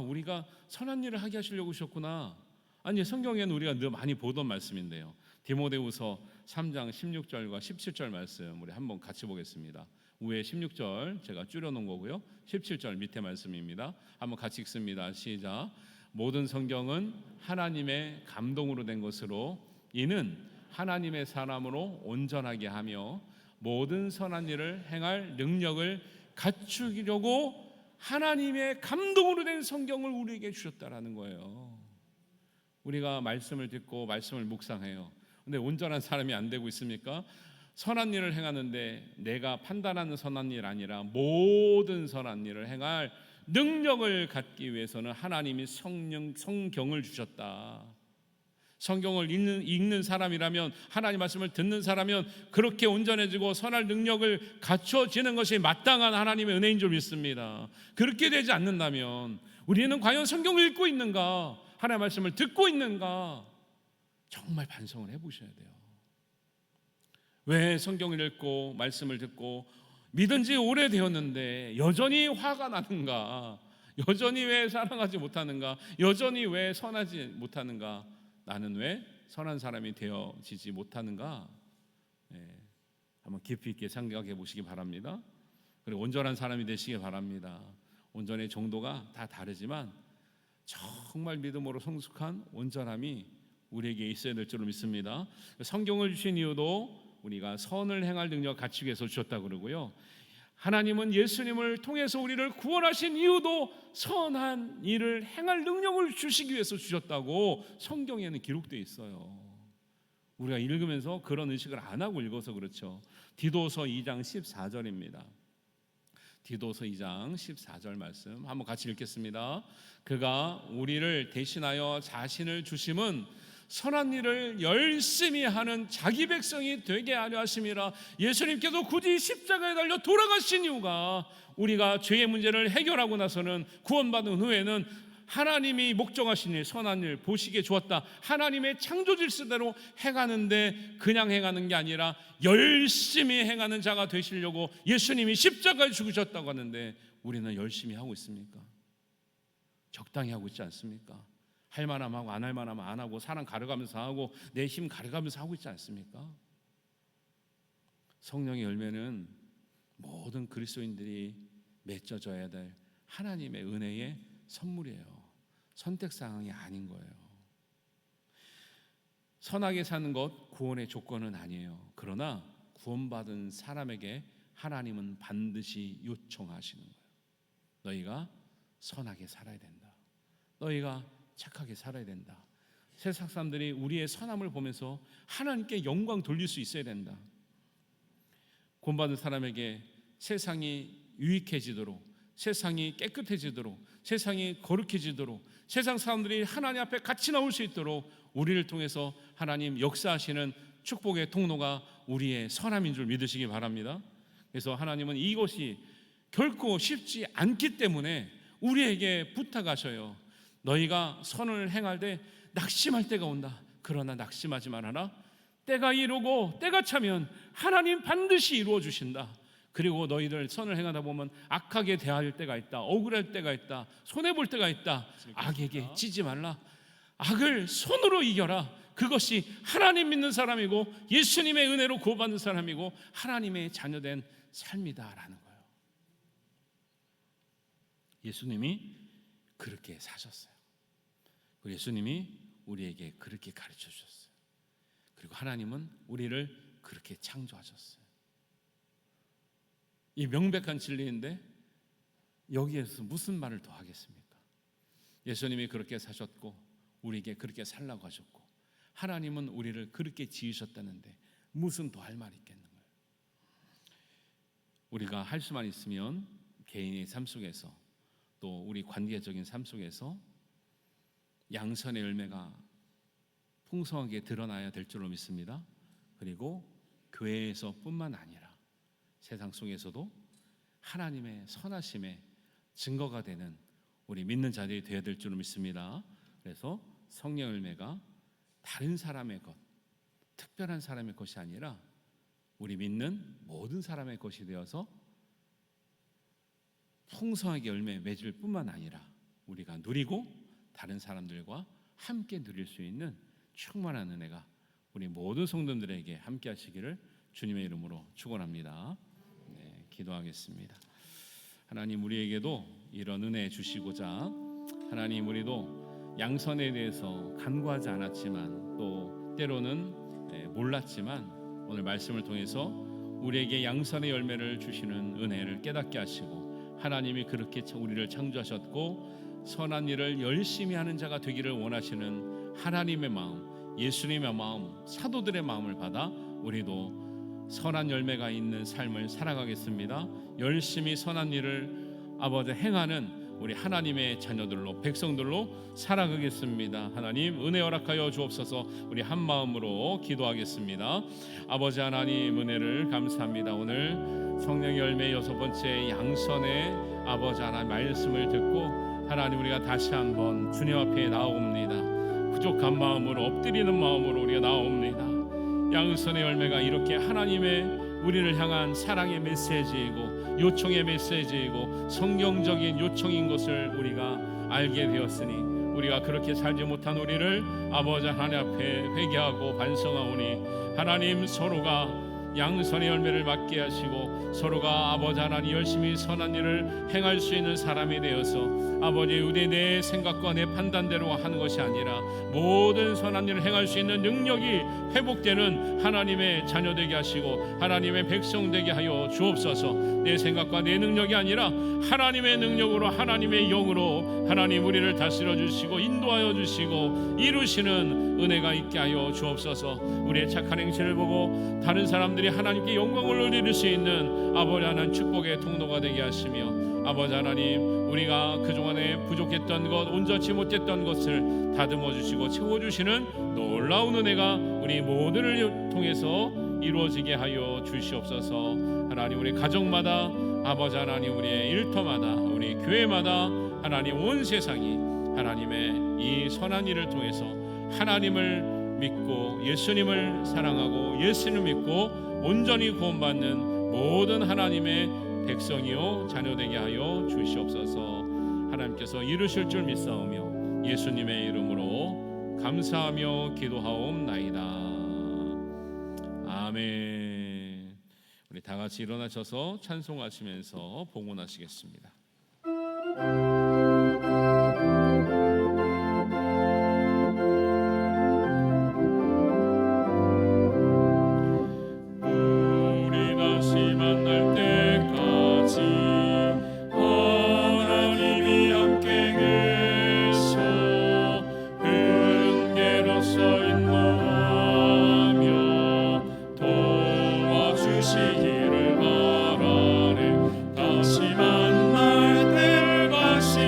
우리가 선한 일을 하게 하시려고 하셨구나. 아니, 성경에는 우리가 늘 많이 보던 말씀인데요. 디모데후서 3장 16절과 17절 말씀 우리 한번 같이 보겠습니다. 위에 16절 제가 줄여놓은 거고요. 17절 밑에 말씀입니다. 한번 같이 읽습니다. 시작. 모든 성경은 하나님의 감동으로 된 것으로 이는 하나님의 사람으로 온전하게 하며 모든 선한 일을 행할 능력을 갖추려고 하나님의 감동으로 된 성경을 우리에게 주셨다라는 거예요. 우리가 말씀을 듣고 말씀을 묵상해요. 근데 온전한 사람이 안 되고 있습니까? 선한 일을 행하는데 내가 판단하는 선한 일 아니라 모든 선한 일을 행할 능력을 갖기 위해서는 하나님이 성경을 주셨다. 성경을 읽는 사람이라면, 하나님 말씀을 듣는 사람이면 그렇게 온전해지고 선할 능력을 갖춰지는 것이 마땅한 하나님의 은혜인 줄 믿습니다. 그렇게 되지 않는다면 우리는 과연 성경을 읽고 있는가, 하나님의 말씀을 듣고 있는가, 정말 반성을 해보셔야 돼요. 왜 성경을 읽고 말씀을 듣고 믿은 지 오래되었는데 여전히 화가 나는가, 여전히 왜 사랑하지 못하는가, 여전히 왜 선하지 못하는가, 나는 왜 선한 사람이 되어지지 못하는가? 한번 깊이 있게 생각해 보시기 바랍니다. 그리고 온전한 사람이 되시기 바랍니다. 온전의 정도가 다 다르지만 정말 믿음으로 성숙한 온전함이 우리에게 있어야 될 줄로 믿습니다. 성경을 주신 이유도 우리가 선을 행할 능력을 갖추기 위해서 주셨다고 그러고요. 하나님은 예수님을 통해서 우리를 구원하신 이유도 선한 일을 행할 능력을 주시기 위해서 주셨다고 성경에는 기록되어 있어요. 우리가 읽으면서 그런 의식을 안 하고 읽어서 그렇죠. 디도서 2장 14절입니다. 디도서 2장 14절 말씀 한번 같이 읽겠습니다. 그가 우리를 대신하여 자신을 주심은 선한 일을 열심히 하는 자기 백성이 되게 하려 하심이라. 예수님께서 굳이 십자가에 달려 돌아가신 이유가 우리가 죄의 문제를 해결하고 나서는, 구원받은 후에는 하나님이 목적하신 일, 선한 일 보시기에 좋았다, 하나님의 창조 질서대로 행하는데 그냥 행하는 게 아니라 열심히 행하는 자가 되시려고 예수님이 십자가에 죽으셨다고 하는데 우리는 열심히 하고 있습니까? 적당히 하고 있지 않습니까? 할 만하면 하고 안 할 만하면 안 하고 사람 가려가면서 하고 내 힘 가려가면서 하고 있지 않습니까? 성령의 열매는 모든 그리스도인들이 맺어져야 될 하나님의 은혜의 선물이에요. 선택사항이 아닌 거예요. 선하게 사는 것 구원의 조건은 아니에요. 그러나 구원받은 사람에게 하나님은 반드시 요청하시는 거예요. 너희가 선하게 살아야 된다. 너희가 착하게 살아야 된다. 세상 사람들이 우리의 선함을 보면서 하나님께 영광 돌릴 수 있어야 된다. 구원받은 사람에게 세상이 유익해지도록, 세상이 깨끗해지도록, 세상이 거룩해지도록, 세상 사람들이 하나님 앞에 같이 나올 수 있도록 우리를 통해서 하나님 역사하시는 축복의 통로가 우리의 선함인 줄 믿으시기 바랍니다. 그래서 하나님은 이것이 결코 쉽지 않기 때문에 우리에게 부탁하셔요. 너희가 선을 행할 때 낙심할 때가 온다. 그러나 낙심하지 말아라. 때가 이르고 때가 차면 하나님 반드시 이루어 주신다. 그리고 너희들 선을 행하다 보면 악하게 대할 때가 있다. 억울할 때가 있다. 손해볼 때가 있다. 악에게 찌지 말라. 악을 손으로 이겨라. 그것이 하나님 믿는 사람이고 예수님의 은혜로 구원받는 사람이고 하나님의 자녀된 삶이다라는 거예요. 예수님이 그렇게 사셨어요. 그리고 예수님이 우리에게 그렇게 가르쳐 주셨어요. 그리고 하나님은 우리를 그렇게 창조하셨어요. 이 명백한 진리인데 여기에서 무슨 말을 더 하겠습니까? 예수님이 그렇게 사셨고 우리에게 그렇게 살라고 하셨고 하나님은 우리를 그렇게 지으셨다는데 무슨 더 할 말이 있겠는 거예요. 우리가 할 수만 있으면 개인의 삶 속에서 또 우리 관계적인 삶 속에서 양선의 열매가 풍성하게 드러나야 될 줄로 믿습니다. 그리고 교회에서뿐만 아니라 세상 속에서도 하나님의 선하심의 증거가 되는 우리 믿는 자들이 되어야 될 줄로 믿습니다. 그래서 성령 열매가 다른 사람의 것, 특별한 사람의 것이 아니라 우리 믿는 모든 사람의 것이 되어서 풍성하게 열매 맺을 뿐만 아니라 우리가 누리고 다른 사람들과 함께 누릴 수 있는 충만한 은혜가 우리 모든 성도들에게 함께 하시기를 주님의 이름으로 축원합니다. 네, 기도하겠습니다. 하나님, 우리에게도 이런 은혜 주시고자 하나님, 우리도 양선에 대해서 간구하지 않았지만 또 때로는 몰랐지만 오늘 말씀을 통해서 우리에게 양선의 열매를 주시는 은혜를 깨닫게 하시고 하나님이 그렇게 우리를 창조하셨고 선한 일을 열심히 하는 자가 되기를 원하시는 하나님의 마음, 예수님의 마음, 사도들의 마음을 받아 우리도 선한 열매가 있는 삶을 살아가겠습니다. 열심히 선한 일을 아버지 행하는 우리 하나님의 자녀들로, 백성들로 살아가겠습니다. 하나님, 은혜 허락하여 주옵소서. 우리 한 마음으로 기도하겠습니다. 아버지 하나님, 은혜를 감사합니다. 오늘 성령의 열매 6번째 양선의 아버지 하나님 말씀을 듣고 하나님, 우리가 다시 한번 주님 앞에 나옵니다. 부족한 마음으로, 엎드리는 마음으로 우리가 나옵니다. 양선의 열매가 이렇게 하나님의 우리를 향한 사랑의 메시지이고 요청의 메시지이고 성경적인 요청인 것을 우리가 알게 되었으니 우리가 그렇게 살지 못한 우리를 아버지 하나님 앞에 회개하고 반성하오니 하나님, 서로가 양선의 열매를 맡게 하시고 서로가 아버지 하나님 열심히 선한 일을 행할 수 있는 사람이 되어서 아버지, 우리 내 생각과 내 판단대로 하는 것이 아니라 모든 선한 일을 행할 수 있는 능력이 회복되는 하나님의 자녀 되게 하시고 하나님의 백성 되게 하여 주옵소서. 내 생각과 내 능력이 아니라 하나님의 능력으로, 하나님의 영으로 하나님 우리를 다스려 주시고 인도하여 주시고 이루시는 은혜가 있게 하여 주옵소서. 우리의 착한 행실을 보고 다른 사람들이 하나님께 영광을 올릴 수 있는 아버지 하나님 축복의 통로가 되게 하시며 아버지 하나님, 우리가 그동안에 부족했던 것, 온전치 못했던 것을 다듬어 주시고 채워주시는 놀라운 은혜가 우리 모두를 통해서 이루어지게 하여 주시옵소서. 하나님, 우리 가정마다 아버지 하나님, 우리의 일터마다, 우리 교회마다 하나님 온 세상이 하나님의 이 선한 일을 통해서 하나님을 믿고 예수님을 사랑하고 예수님을 믿고 온전히 구원받는 모든 하나님의 백성이요 자녀 되게 하여 주시옵소서. 하나님께서 이루실 줄 믿사오며 예수님의 이름으로 감사하며 기도하옵나이다. 아멘. 우리 다 같이 일어나셔서 찬송하시면서 봉헌하시겠습니다. 시기를 바라네. 다시 만날 때까지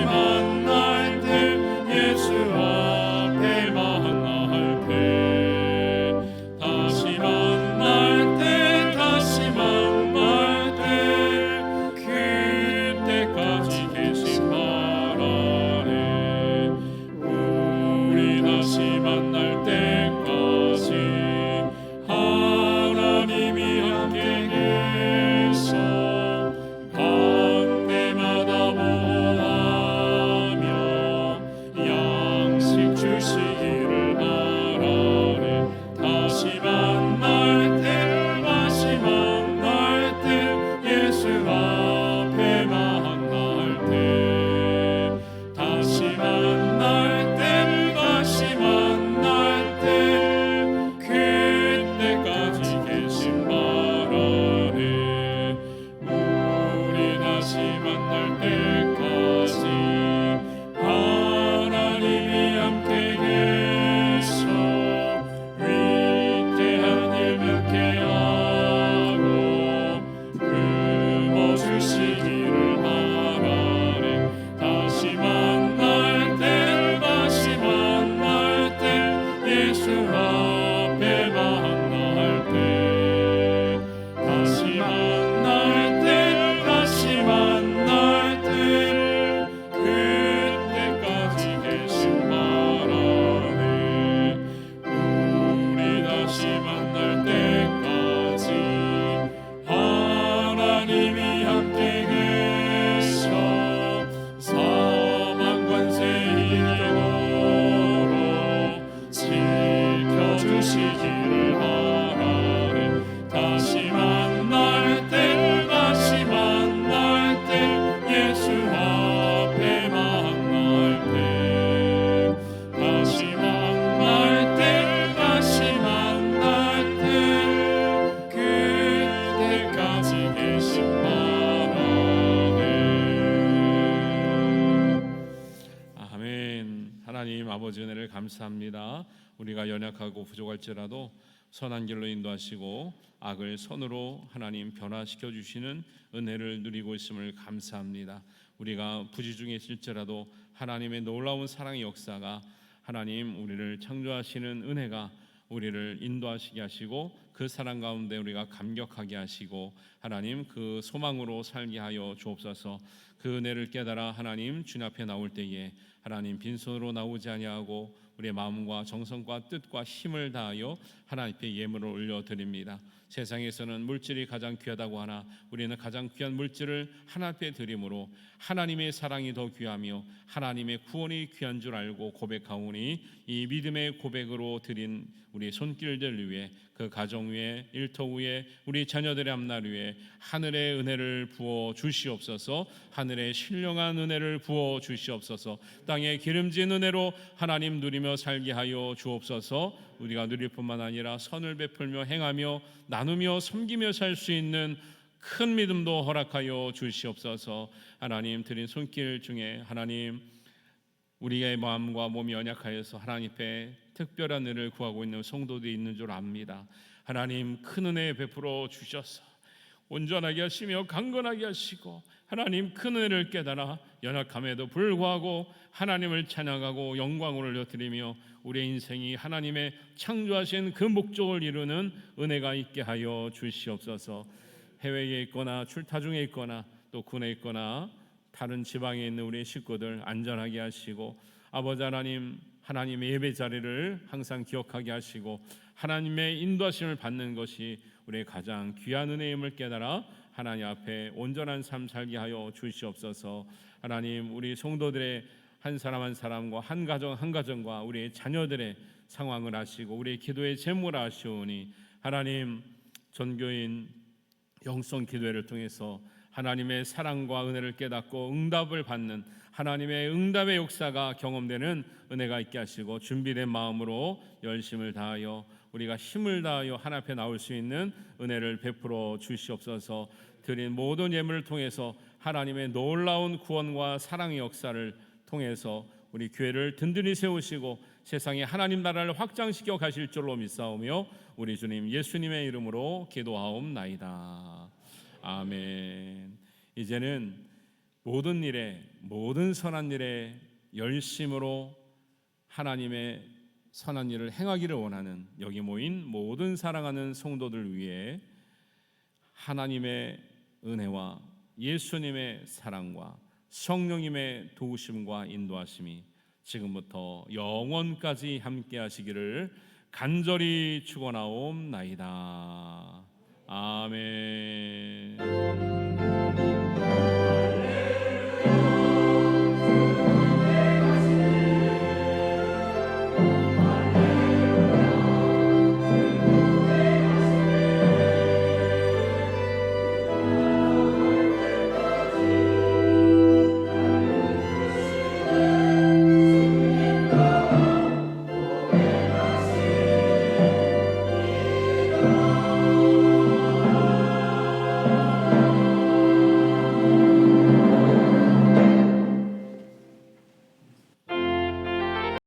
아버지 은혜를 감사합니다. 우리가 연약하고 부족할지라도 선한 길로 인도하시고 악을 선으로 하나님 변화시켜 주시는 은혜를 누리고 있음을 감사합니다. 우리가 부지 중에 있을지라도 하나님의 놀라운 사랑의 역사가 하나님 우리를 창조하시는 은혜가 우리를 인도하시게 하시고 그 사랑 가운데 우리가 감격하게 하시고 하나님 그 소망으로 살게 하여 주옵소서. 그 은혜를 깨달아 하나님 주님 앞에 나올 때에 하나님 빈손으로 나오지 아니하고 우리의 마음과 정성과 뜻과 힘을 다하여 하나님께 예물을 올려드립니다. 세상에서는 물질이 가장 귀하다고 하나 우리는 가장 귀한 물질을 하나님 앞에 드림으로 하나님의 사랑이 더 귀하며 하나님의 구원이 귀한 줄 알고 고백하오니 이 믿음의 고백으로 드린 우리 손길들 위에 그 가정 위에 일터 위에 우리 자녀들의 앞날 위에 하늘의 은혜를 부어 주시옵소서. 하늘의 신령한 은혜를 부어 주시옵소서. 땅의 기름진 은혜로 하나님 누리며 살게 하여 주옵소서. 우리가 누릴 뿐만 아니라 선을 베풀며 행하며 나누며 섬기며 살 수 있는 큰 믿음도 허락하여 주시옵소서. 하나님 드린 손길 중에 하나님 우리의 마음과 몸이 연약하여서 하나님 앞에 특별한 은혜를 구하고 있는 성도들이 있는 줄 압니다. 하나님 큰 은혜 베풀어 주셔서 온전하게 하시며 강건하게 하시고 하나님 큰 은혜를 깨달아 연약함에도 불구하고 하나님을 찬양하고 영광을 올려드리며 우리의 인생이 하나님의 창조하신 그 목적을 이루는 은혜가 있게 하여 주시옵소서. 해외에 있거나 출타 중에 있거나 또 군에 있거나 다른 지방에 있는 우리 식구들 안전하게 하시고 아버지 하나님 하나님의 예배 자리를 항상 기억하게 하시고 하나님의 인도하심을 받는 것이 우리의 가장 귀한 은혜임을 깨달아 하나님 앞에 온전한 삶 살게 하여 주시옵소서. 하나님 우리 성도들의 한 사람 한 사람과 한 가정 한 가정과 우리의 자녀들의 상황을 아시고 우리의 기도의 제목을 아시오니 하나님 전교인 영성 기도회를 통해서 하나님의 사랑과 은혜를 깨닫고 응답을 받는 하나님의 응답의 역사가 경험되는 은혜가 있게 하시고 준비된 마음으로 열심을 다하여 우리가 힘을 다하여 하나님 앞에 나올 수 있는 은혜를 베풀어 주시옵소서. 드린 모든 예물을 통해서 하나님의 놀라운 구원과 사랑의 역사를 통해서 우리 교회를 든든히 세우시고 세상에 하나님 나라를 확장시켜 가실 줄로 믿사오며 우리 주님 예수님의 이름으로 기도하옵나이다. 아멘. 이제는 모든 일에 모든 선한 일에 열심으로 하나님의 선한 일을 행하기를 원하는 여기 모인 모든 사랑하는 성도들 위해 하나님의 은혜와 예수님의 사랑과 성령님의 도우심과 인도하심이 지금부터 영원까지 함께 하시기를 간절히 축원하옵나이다. 아멘.